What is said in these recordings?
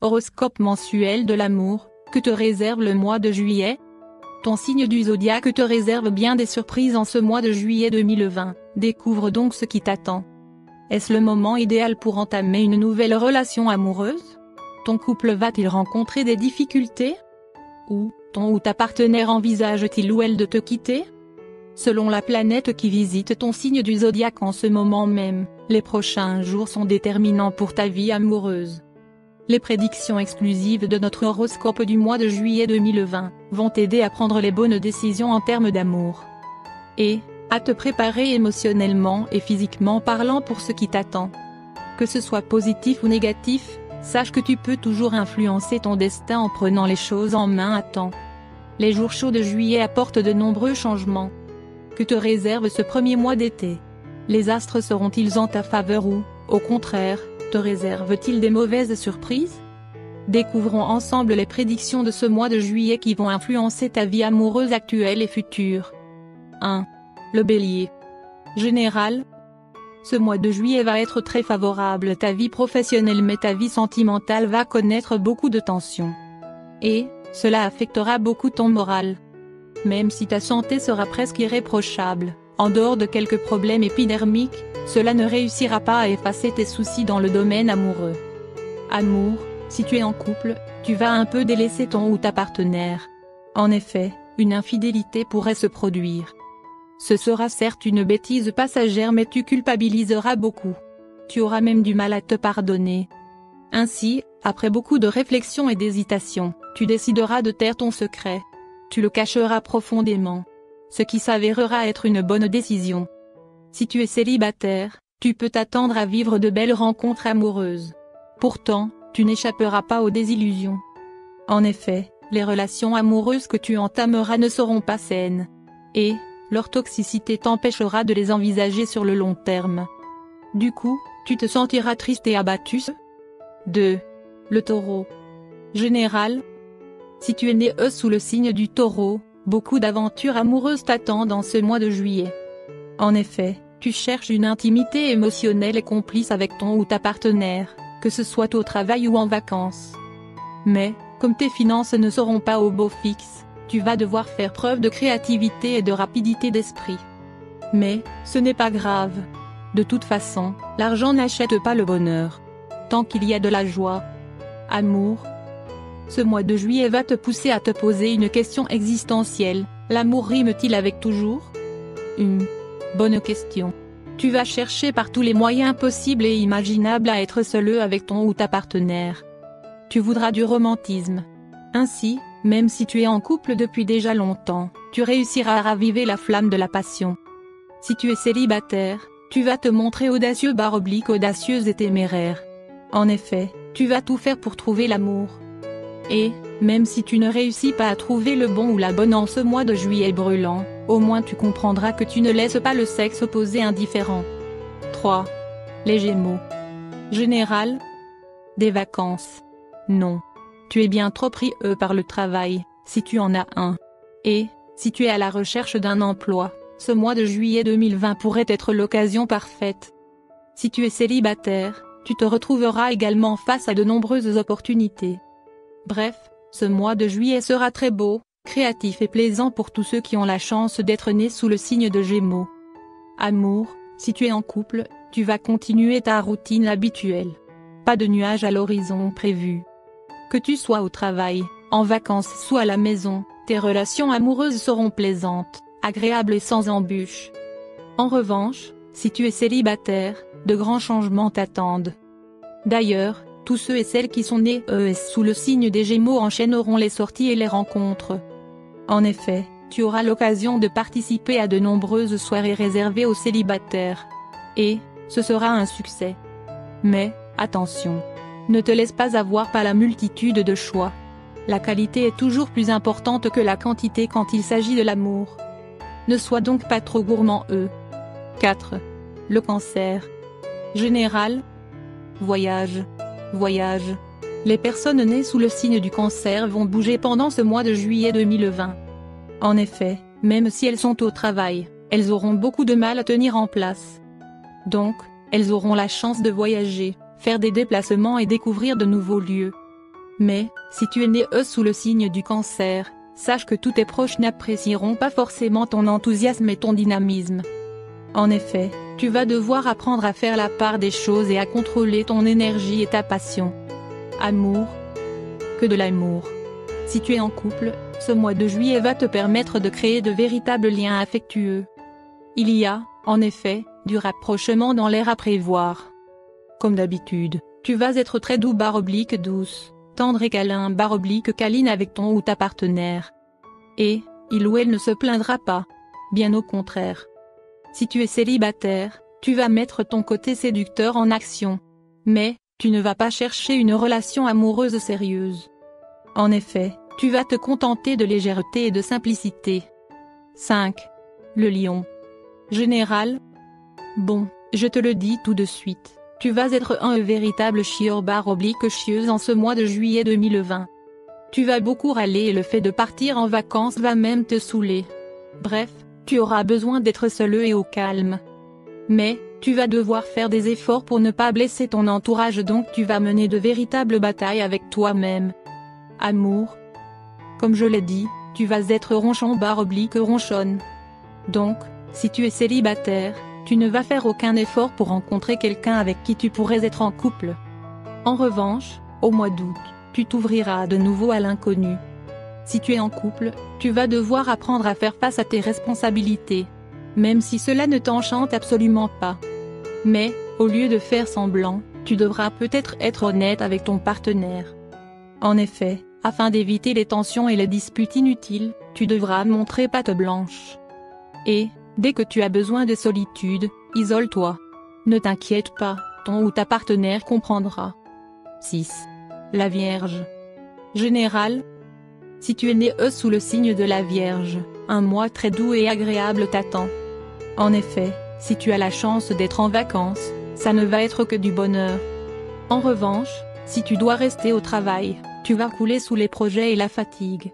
Horoscope mensuel de l'amour, que te réserve le mois de juillet? Ton signe du zodiaque te réserve bien des surprises en ce mois de juillet 2020, découvre donc ce qui t'attend. Est-ce le moment idéal pour entamer une nouvelle relation amoureuse? Ton couple va-t-il rencontrer des difficultés? Ou ton ou ta partenaire envisage-t-il ou elle de te quitter? Selon la planète qui visite ton signe du zodiaque en ce moment même, les prochains jours sont déterminants pour ta vie amoureuse. Les prédictions exclusives de notre horoscope du mois de juillet 2020 vont t'aider à prendre les bonnes décisions en termes d'amour. Et à te préparer émotionnellement et physiquement parlant pour ce qui t'attend. Que ce soit positif ou négatif, sache que tu peux toujours influencer ton destin en prenant les choses en main à temps. Les jours chauds de juillet apportent de nombreux changements. Que te réserve ce premier mois d'été? Les astres seront-ils en ta faveur ou, au contraire, te réservent-ils des mauvaises surprises? Découvrons ensemble les prédictions de ce mois de juillet qui vont influencer ta vie amoureuse actuelle et future. 1. Le Bélier. Général. Ce mois de juillet va être très favorable, ta vie professionnelle mais ta vie sentimentale va connaître beaucoup de tensions. Et cela affectera beaucoup ton moral. Même si ta santé sera presque irréprochable, en dehors de quelques problèmes épidermiques, cela ne réussira pas à effacer tes soucis dans le domaine amoureux. Amour, si tu es en couple, tu vas un peu délaisser ton ou ta partenaire. En effet, une infidélité pourrait se produire. Ce sera certes une bêtise passagère mais tu culpabiliseras beaucoup. Tu auras même du mal à te pardonner. Ainsi, après beaucoup de réflexion et d'hésitation, tu décideras de taire ton secret. Tu le cacheras profondément. Ce qui s'avérera être une bonne décision. Si tu es célibataire, tu peux t'attendre à vivre de belles rencontres amoureuses. Pourtant, tu n'échapperas pas aux désillusions. En effet, les relations amoureuses que tu entameras ne seront pas saines. Et leur toxicité t'empêchera de les envisager sur le long terme. Du coup, tu te sentiras triste et abattu. 2. Le Taureau. Général. Si tu es né sous le signe du Taureau, beaucoup d'aventures amoureuses t'attendent dans ce mois de juillet. En effet, tu cherches une intimité émotionnelle et complice avec ton ou ta partenaire, que ce soit au travail ou en vacances. Mais, comme tes finances ne seront pas au beau fixe, tu vas devoir faire preuve de créativité et de rapidité d'esprit. Mais, ce n'est pas grave. De toute façon, l'argent n'achète pas le bonheur. Tant qu'il y a de la joie. Amour. Ce mois de juillet va te pousser à te poser une question existentielle, l'amour rime-t-il avec toujours? Une bonne question. Tu vas chercher par tous les moyens possibles et imaginables à être seul avec ton ou ta partenaire. Tu voudras du romantisme. Ainsi, même si tu es en couple depuis déjà longtemps, tu réussiras à raviver la flamme de la passion. Si tu es célibataire, tu vas te montrer audacieux / audacieuse et téméraire. En effet, tu vas tout faire pour trouver l'amour. Et, même si tu ne réussis pas à trouver le bon ou la bonne en ce mois de juillet brûlant, au moins tu comprendras que tu ne laisses pas le sexe opposé indifférent. 3. Les Gémeaux. Général. Des vacances. Non. Tu es bien trop pris par le travail, si tu en as un. Et, si tu es à la recherche d'un emploi, ce mois de juillet 2020 pourrait être l'occasion parfaite. Si tu es célibataire, tu te retrouveras également face à de nombreuses opportunités. Bref, ce mois de juillet sera très beau, créatif et plaisant pour tous ceux qui ont la chance d'être nés sous le signe de Gémeaux. Amour, si tu es en couple, tu vas continuer ta routine habituelle. Pas de nuages à l'horizon prévu. Que tu sois au travail, en vacances ou à la maison, tes relations amoureuses seront plaisantes, agréables et sans embûches. En revanche, si tu es célibataire, de grands changements t'attendent. D'ailleurs, tous ceux et celles qui sont nés sous le signe des Gémeaux enchaîneront les sorties et les rencontres. En effet, tu auras l'occasion de participer à de nombreuses soirées réservées aux célibataires. Et ce sera un succès. Mais, attention, ne te laisse pas avoir par la multitude de choix. La qualité est toujours plus importante que la quantité quand il s'agit de l'amour. Ne sois donc pas trop gourmand. 4. Le Cancer. Général. Voyage. Les personnes nées sous le signe du Cancer vont bouger pendant ce mois de juillet 2020. En effet, même si elles sont au travail, elles auront beaucoup de mal à tenir en place. Donc, elles auront la chance de voyager, faire des déplacements et découvrir de nouveaux lieux. Mais, si tu es né sous le signe du Cancer, sache que tous tes proches n'apprécieront pas forcément ton enthousiasme et ton dynamisme. En effet, tu vas devoir apprendre à faire la part des choses et à contrôler ton énergie et ta passion. Amour. Que de l'amour. Si tu es en couple, ce mois de juillet va te permettre de créer de véritables liens affectueux. Il y a, en effet, du rapprochement dans l'air à prévoir. Comme d'habitude, tu vas être très doux douce, tendre et câlin câline avec ton ou ta partenaire. Et, il ou elle ne se plaindra pas. Bien au contraire. Si tu es célibataire, tu vas mettre ton côté séducteur en action. Mais, tu ne vas pas chercher une relation amoureuse sérieuse. En effet, tu vas te contenter de légèreté et de simplicité. 5. Le lion. Général. Bon, je te le dis tout de suite, tu vas être un véritable chieur chieuse en ce mois de juillet 2020. Tu vas beaucoup râler et le fait de partir en vacances va même te saouler. Bref, tu auras besoin d'être seul et au calme. Mais, tu vas devoir faire des efforts pour ne pas blesser ton entourage, donc tu vas mener de véritables batailles avec toi-même. Amour. Comme je l'ai dit, tu vas être ronchonne. Donc, si tu es célibataire, tu ne vas faire aucun effort pour rencontrer quelqu'un avec qui tu pourrais être en couple. En revanche, au mois d'août, tu t'ouvriras de nouveau à l'inconnu. Si tu es en couple, tu vas devoir apprendre à faire face à tes responsabilités. Même si cela ne t'enchante absolument pas. Mais, au lieu de faire semblant, tu devras peut-être être honnête avec ton partenaire. En effet, afin d'éviter les tensions et les disputes inutiles, tu devras montrer patte blanche. Et, dès que tu as besoin de solitude, isole-toi. Ne t'inquiète pas, ton ou ta partenaire comprendra. 6. La Vierge. Général. Si tu es né sous le signe de la Vierge, un mois très doux et agréable t'attend. En effet, si tu as la chance d'être en vacances, ça ne va être que du bonheur. En revanche, si tu dois rester au travail, tu vas couler sous les projets et la fatigue.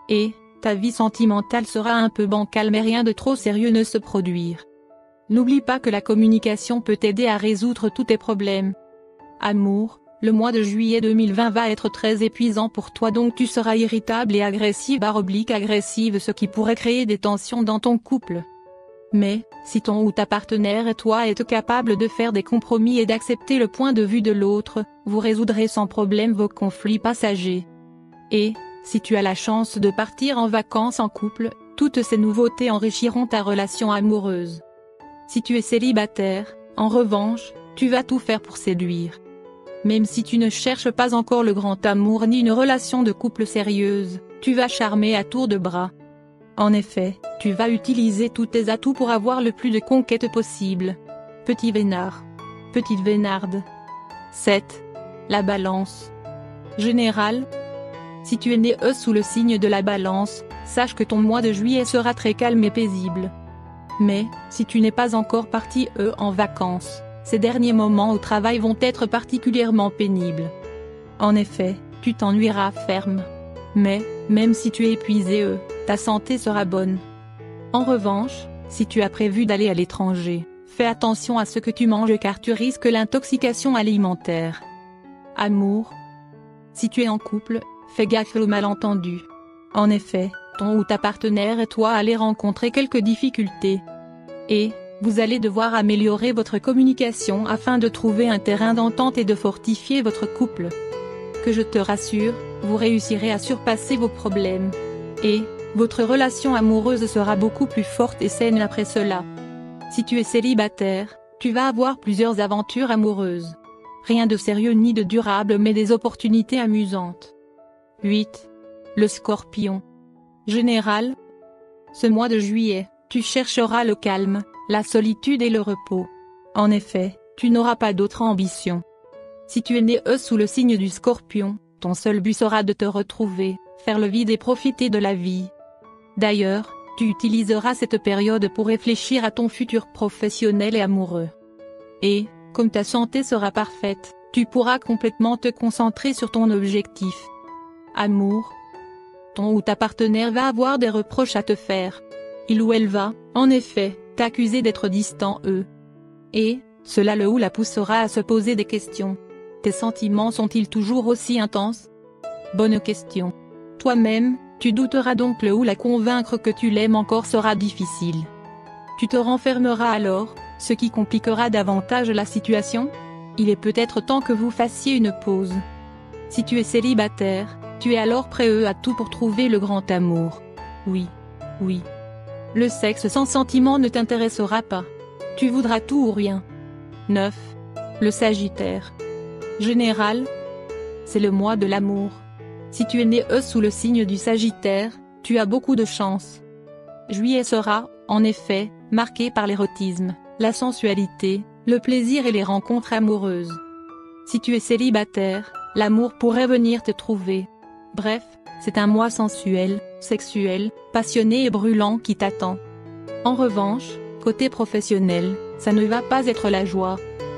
Et, ta vie sentimentale sera un peu bancale, mais rien de trop sérieux ne se produire. N'oublie pas que la communication peut t'aider à résoudre tous tes problèmes. Amour. Le mois de juillet 2020 va être très épuisant pour toi, donc tu seras irritable et agressive, ce qui pourrait créer des tensions dans ton couple. Mais, si ton ou ta partenaire et toi êtes capables de faire des compromis et d'accepter le point de vue de l'autre, vous résoudrez sans problème vos conflits passagers. Et, si tu as la chance de partir en vacances en couple, toutes ces nouveautés enrichiront ta relation amoureuse. Si tu es célibataire, en revanche, tu vas tout faire pour séduire. Même si tu ne cherches pas encore le grand amour ni une relation de couple sérieuse, tu vas charmer à tour de bras. En effet, tu vas utiliser tous tes atouts pour avoir le plus de conquêtes possible. Petit vénard. Petite vénarde. 7. La Balance. Général. Si tu es né sous le signe de la Balance, sache que ton mois de juillet sera très calme et paisible. Mais, si tu n'es pas encore parti en vacances, ces derniers moments au travail vont être particulièrement pénibles. En effet, tu t'ennuieras ferme. Mais, même si tu es épuisé, ta santé sera bonne. En revanche, si tu as prévu d'aller à l'étranger, fais attention à ce que tu manges car tu risques l'intoxication alimentaire. Amour. Si tu es en couple, fais gaffe aux malentendus. En effet, ton ou ta partenaire et toi allez rencontrer quelques difficultés. Et, vous allez devoir améliorer votre communication afin de trouver un terrain d'entente et de fortifier votre couple. Que je te rassure, vous réussirez à surpasser vos problèmes. Et, votre relation amoureuse sera beaucoup plus forte et saine après cela. Si tu es célibataire, tu vas avoir plusieurs aventures amoureuses. Rien de sérieux ni de durable, mais des opportunités amusantes. 8. Le Scorpion. Général. Ce mois de juillet, tu chercheras le calme, la solitude et le repos. En effet, tu n'auras pas d'autre ambition. Si tu es né sous le signe du Scorpion, ton seul but sera de te retrouver, faire le vide et profiter de la vie. D'ailleurs, tu utiliseras cette période pour réfléchir à ton futur professionnel et amoureux. Et, comme ta santé sera parfaite, tu pourras complètement te concentrer sur ton objectif. Amour. Ton ou ta partenaire va avoir des reproches à te faire. Il ou elle va, en effet, t'accuser d'être distant Et, cela le ou la poussera à se poser des questions. Tes sentiments sont-ils toujours aussi intenses? Bonne question. Toi-même, tu douteras donc le ou la convaincre que tu l'aimes encore sera difficile. Tu te renfermeras alors, ce qui compliquera davantage la situation. Il est peut-être temps que vous fassiez une pause. Si tu es célibataire, tu es alors prêt à tout pour trouver le grand amour. Oui. Oui. Le sexe sans sentiment ne t'intéressera pas. Tu voudras tout ou rien. 9. Le Sagittaire. Général. C'est le mois de l'amour. Si tu es né sous le signe du Sagittaire, tu as beaucoup de chance. Juillet sera, en effet, marqué par l'érotisme, la sensualité, le plaisir et les rencontres amoureuses. Si tu es célibataire, l'amour pourrait venir te trouver. Bref, c'est un mois sensuel, sexuel, passionné et brûlant qui t'attend. En revanche, côté professionnel, ça ne va pas être la joie.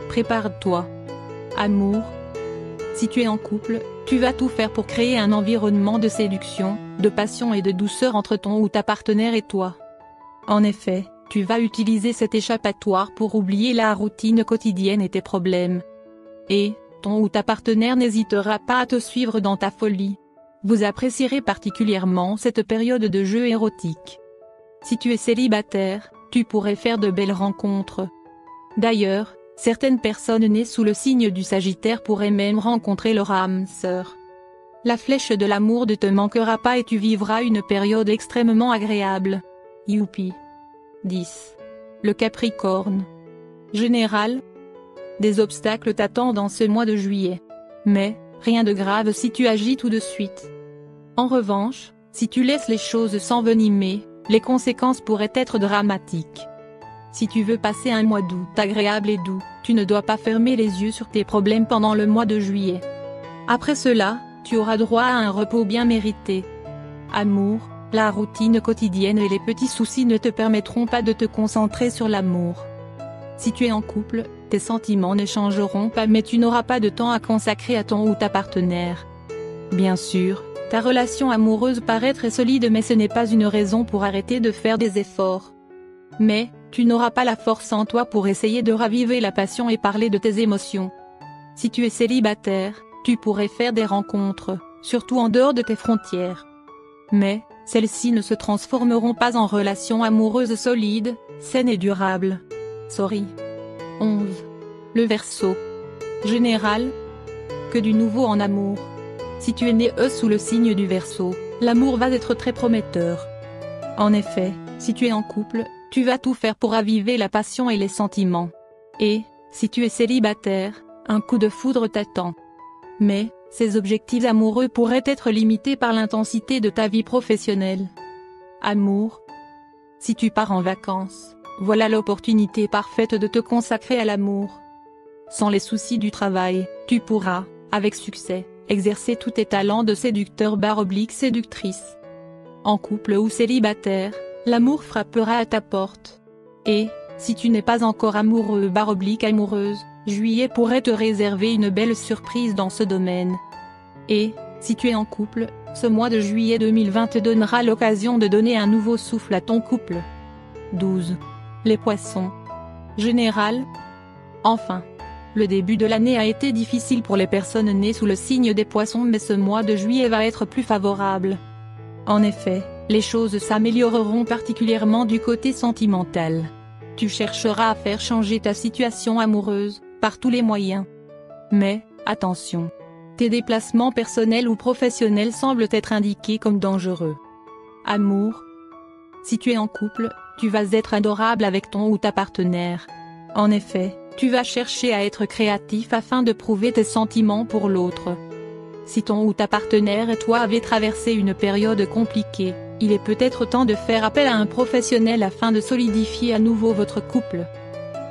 Prépare-toi. Amour. Si tu es en couple, tu vas tout faire pour créer un environnement de séduction, de passion et de douceur entre ton ou ta partenaire et toi. En effet, tu vas utiliser cet échappatoire pour oublier la routine quotidienne et tes problèmes. Et, ton ou ta partenaire n'hésitera pas à te suivre dans ta folie. Vous apprécierez particulièrement cette période de jeu érotique. Si tu es célibataire, tu pourrais faire de belles rencontres. D'ailleurs, certaines personnes nées sous le signe du Sagittaire pourraient même rencontrer leur âme sœur. La flèche de l'amour ne te manquera pas et tu vivras une période extrêmement agréable. Youpi. 10. Le Capricorne. Général. Des obstacles t'attendent dans ce mois de juillet. Mais, rien de grave si tu agis tout de suite. En revanche, si tu laisses les choses s'envenimer, les conséquences pourraient être dramatiques. Si tu veux passer un mois d'août agréable et doux, tu ne dois pas fermer les yeux sur tes problèmes pendant le mois de juillet. Après cela, tu auras droit à un repos bien mérité. Amour, la routine quotidienne et les petits soucis ne te permettront pas de te concentrer sur l'amour. Si tu es en couple, tes sentiments ne changeront pas mais tu n'auras pas de temps à consacrer à ton ou ta partenaire. Bien sûr, ta relation amoureuse paraît très solide mais ce n'est pas une raison pour arrêter de faire des efforts. Mais, tu n'auras pas la force en toi pour essayer de raviver la passion et parler de tes émotions. Si tu es célibataire, tu pourrais faire des rencontres, surtout en dehors de tes frontières. Mais, celles-ci ne se transformeront pas en relations amoureuses solides, saines et durables. Sorry. 11. Le Verseau. Général. Que du nouveau en amour. Si tu es né sous le signe du Verseau, l'amour va être très prometteur. En effet, si tu es en couple, tu vas tout faire pour raviver la passion et les sentiments. Et, si tu es célibataire, un coup de foudre t'attend. Mais, ces objectifs amoureux pourraient être limités par l'intensité de ta vie professionnelle. Amour. Si tu pars en vacances, voilà l'opportunité parfaite de te consacrer à l'amour. Sans les soucis du travail, tu pourras, avec succès, exercer tous tes talents de séducteur/séductrice. En couple ou célibataire, l'amour frappera à ta porte. Et, si tu n'es pas encore amoureux/amoureuse, juillet pourrait te réserver une belle surprise dans ce domaine. Et, si tu es en couple, ce mois de juillet 2020 te donnera l'occasion de donner un nouveau souffle à ton couple. 12. Les Poissons. Général. Enfin. Le début de l'année a été difficile pour les personnes nées sous le signe des Poissons mais ce mois de juillet va être plus favorable. En effet, les choses s'amélioreront particulièrement du côté sentimental. Tu chercheras à faire changer ta situation amoureuse, par tous les moyens. Mais, attention. Tes déplacements personnels ou professionnels semblent être indiqués comme dangereux. Amour. Si tu es en couple, tu vas être adorable avec ton ou ta partenaire. En effet, tu vas chercher à être créatif afin de prouver tes sentiments pour l'autre. Si ton ou ta partenaire et toi avez traversé une période compliquée, il est peut-être temps de faire appel à un professionnel afin de solidifier à nouveau votre couple.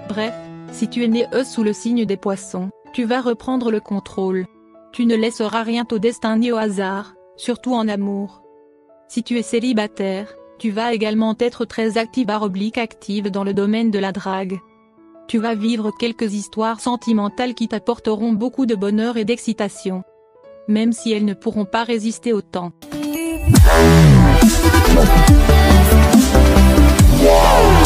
Bref, si tu es né sous le signe des Poissons, tu vas reprendre le contrôle. Tu ne laisseras rien au destin ni au hasard, surtout en amour. Si tu es célibataire, tu vas également être très active dans le domaine de la drague. Tu vas vivre quelques histoires sentimentales qui t'apporteront beaucoup de bonheur et d'excitation. Même si elles ne pourront pas résister au temps. Wow.